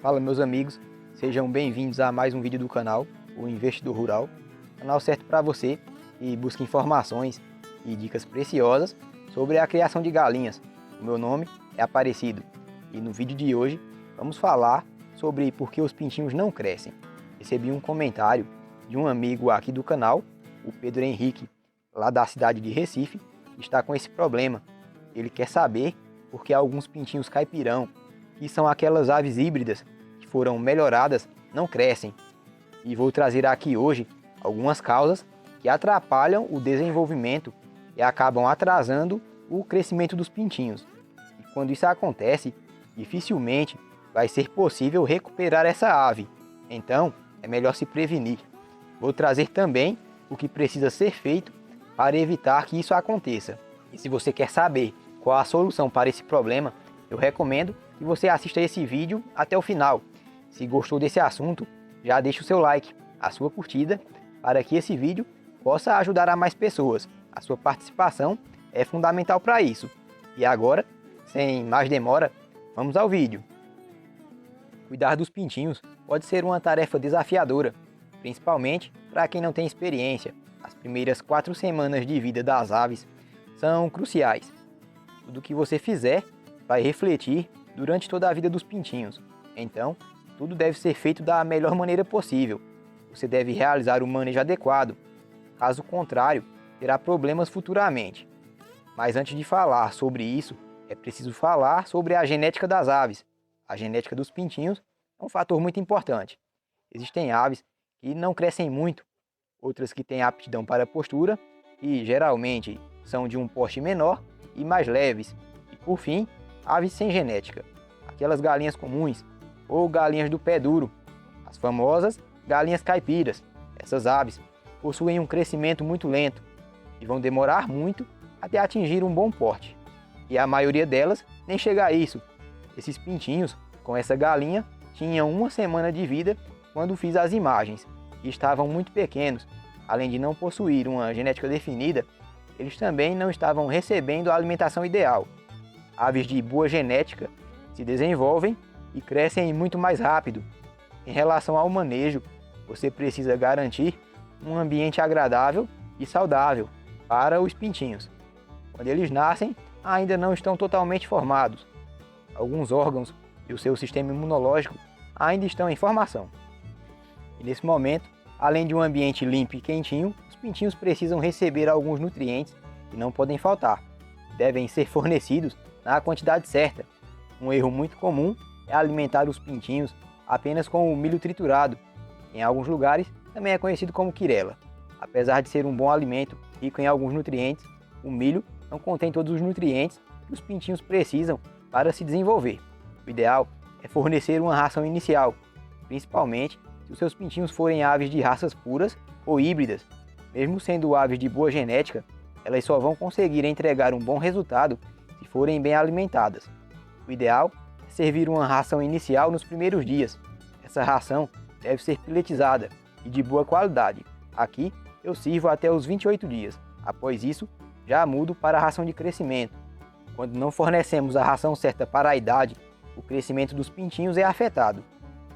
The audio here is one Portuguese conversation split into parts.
Fala meus amigos, sejam bem-vindos a mais um vídeo do canal, o Investidor Rural, canal certo para você que busca informações e dicas preciosas sobre a criação de galinhas. O meu nome é Aparecido e no vídeo de hoje vamos falar sobre por que os pintinhos não crescem. Recebi um comentário de um amigo aqui do canal, o Pedro Henrique, lá da cidade de Recife, que está com esse problema. Ele quer saber por que alguns pintinhos caipirão, que são aquelas aves híbridas que foram melhoradas, não crescem. E vou trazer aqui hoje algumas causas que atrapalham o desenvolvimento e acabam atrasando o crescimento dos pintinhos. E quando isso acontece, dificilmente vai ser possível recuperar essa ave. Então, é melhor se prevenir. Vou trazer também o que precisa ser feito para evitar que isso aconteça. E se você quer saber qual a solução para esse problema, eu recomendo que você assista esse vídeo até o final. Se gostou desse assunto, já deixa o seu like, a sua curtida, para que esse vídeo possa ajudar a mais pessoas. A sua participação é fundamental para isso. E agora, sem mais demora, vamos ao vídeo. Cuidar dos pintinhos pode ser uma tarefa desafiadora, principalmente para quem não tem experiência. As primeiras 4 semanas de vida das aves são cruciais. Tudo que você fizer vai refletir durante toda a vida dos pintinhos. Então, tudo deve ser feito da melhor maneira possível. Você deve realizar o manejo adequado. Caso contrário, terá problemas futuramente. Mas antes de falar sobre isso, é preciso falar sobre a genética das aves. A genética dos pintinhos é um fator muito importante. Existem aves que não crescem muito, outras que têm aptidão para a postura, que geralmente são de um porte menor e mais leves. E por fim, aves sem genética, aquelas galinhas comuns ou galinhas do pé duro, as famosas galinhas caipiras. Essas aves possuem um crescimento muito lento e vão demorar muito até atingir um bom porte. E a maioria delas nem chega a isso. Esses pintinhos com essa galinha tinham 1 semana de vida quando fiz as imagens e estavam muito pequenos. Além de não possuir uma genética definida, eles também não estavam recebendo a alimentação ideal. Aves de boa genética se desenvolvem e crescem muito mais rápido. Em relação ao manejo, você precisa garantir um ambiente agradável e saudável para os pintinhos. Quando eles nascem, ainda não estão totalmente formados. Alguns órgãos e o seu sistema imunológico ainda estão em formação. E nesse momento, além de um ambiente limpo e quentinho, os pintinhos precisam receber alguns nutrientes que não podem faltar. Devem ser fornecidos na quantidade certa. Um erro muito comum é alimentar os pintinhos apenas com o milho triturado. Em alguns lugares, também é conhecido como quirela. Apesar de ser um bom alimento rico em alguns nutrientes, o milho não contém todos os nutrientes que os pintinhos precisam para se desenvolver. O ideal é fornecer uma ração inicial, principalmente se os seus pintinhos forem aves de raças puras ou híbridas. Mesmo sendo aves de boa genética, elas só vão conseguir entregar um bom resultado se forem bem alimentadas. O ideal é servir uma ração inicial nos primeiros dias. Essa ração deve ser piletizada e de boa qualidade. Aqui eu sirvo até os 28 dias. Após isso, já mudo para a ração de crescimento. Quando não fornecemos a ração certa para a idade, o crescimento dos pintinhos é afetado.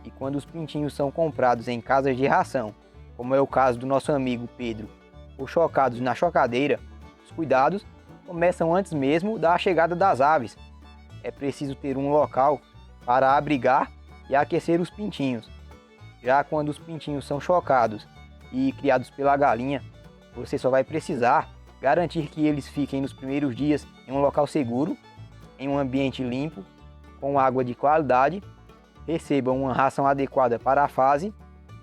E quando os pintinhos são comprados em casas de ração, como é o caso do nosso amigo Pedro, ou chocados na chocadeira, os cuidados começam antes mesmo da chegada das aves. É preciso ter um local para abrigar e aquecer os pintinhos. Já quando os pintinhos são chocados e criados pela galinha, você só vai precisar garantir que eles fiquem nos primeiros dias em um local seguro, em um ambiente limpo, com água de qualidade, recebam uma ração adequada para a fase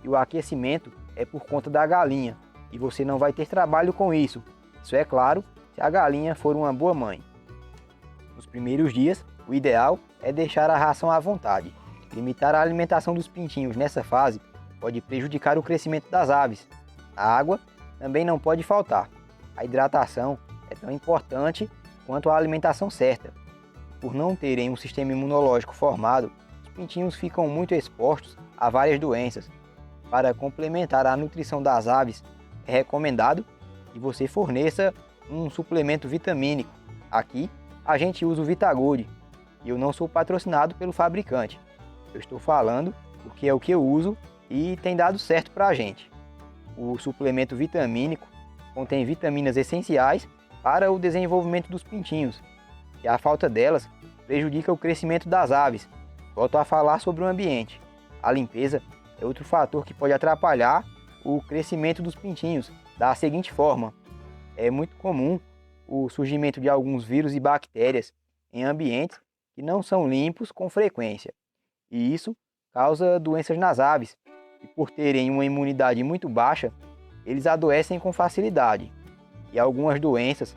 e o aquecimento é por conta da galinha e você não vai ter trabalho com isso. Isso é claro se a galinha for uma boa mãe. Nos primeiros dias, o ideal é deixar a ração à vontade. Limitar a alimentação dos pintinhos nessa fase pode prejudicar o crescimento das aves. A água também não pode faltar. A hidratação é tão importante quanto a alimentação certa. Por não terem um sistema imunológico formado, os pintinhos ficam muito expostos a várias doenças. Para complementar a nutrição das aves, é recomendado que você forneça um suplemento vitamínico. Aqui, a gente usa o Vitagold e eu não sou patrocinado pelo fabricante. Eu estou falando porque é o que eu uso e tem dado certo para a gente. O suplemento vitamínico contém vitaminas essenciais para o desenvolvimento dos pintinhos, e a falta delas prejudica o crescimento das aves. Volto a falar sobre o ambiente. A limpeza é outro fator que pode atrapalhar o crescimento dos pintinhos, da seguinte forma: é muito comum o surgimento de alguns vírus e bactérias em ambientes que não são limpos com frequência, e isso causa doenças nas aves, e por terem uma imunidade muito baixa, eles adoecem com facilidade, e algumas doenças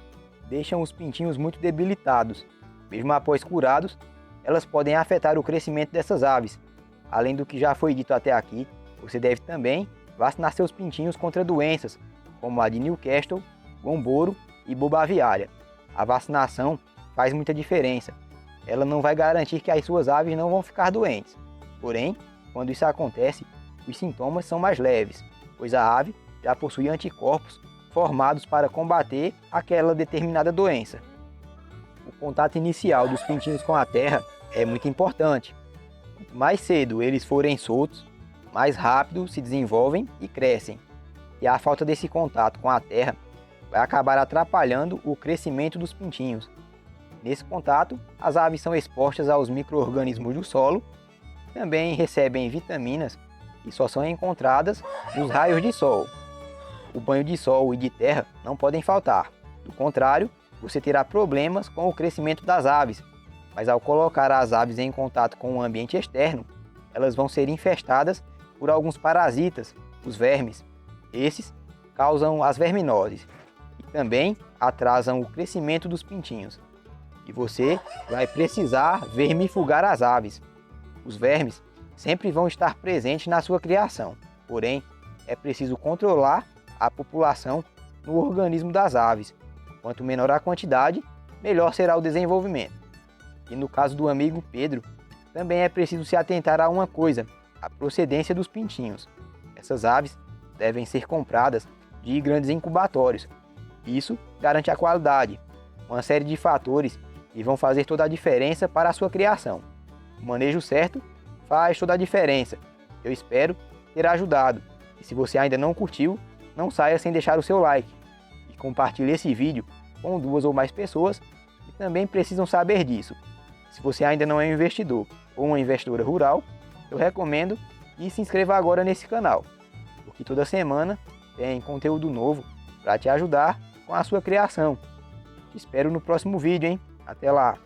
deixam os pintinhos muito debilitados. Mesmo após curados, elas podem afetar o crescimento dessas aves. Além do que já foi dito até aqui, você deve também vacinar seus pintinhos contra doenças, como a de Newcastle, Gumboro e Boba aviária. A vacinação faz muita diferença. Ela não vai garantir que as suas aves não vão ficar doentes. Porém, quando isso acontece, os sintomas são mais leves, pois a ave já possui anticorpos formados para combater aquela determinada doença. O contato inicial dos pintinhos com a terra é muito importante. Quanto mais cedo eles forem soltos, mais rápido se desenvolvem e crescem. E a falta desse contato com a terra vai acabar atrapalhando o crescimento dos pintinhos. Nesse contato, as aves são expostas aos micro-organismos do solo, também recebem vitaminas que só são encontradas nos raios de sol. O banho de sol e de terra não podem faltar. Do contrário, você terá problemas com o crescimento das aves, mas ao colocar as aves em contato com o ambiente externo, elas vão ser infestadas por alguns parasitas, os vermes. Esses causam as verminoses e também atrasam o crescimento dos pintinhos. E você vai precisar vermifugar as aves. Os vermes sempre vão estar presentes na sua criação, porém é preciso controlar a população no organismo das aves. Quanto menor a quantidade, melhor será o desenvolvimento. E no caso do amigo Pedro, também é preciso se atentar a uma coisa: a procedência dos pintinhos. Essas aves devem ser compradas de grandes incubatórios. Isso garante a qualidade, uma série de fatores que vão fazer toda a diferença para a sua criação. O manejo certo faz toda a diferença. Eu espero ter ajudado. E se você ainda não curtiu, não saia sem deixar o seu like. E compartilhe esse vídeo com 2 ou mais pessoas que também precisam saber disso. Se você ainda não é um investidor ou uma investidora rural, eu recomendo que se inscreva agora nesse canal, porque toda semana tem conteúdo novo para te ajudar com a sua criação. Te espero no próximo vídeo, hein? Até lá!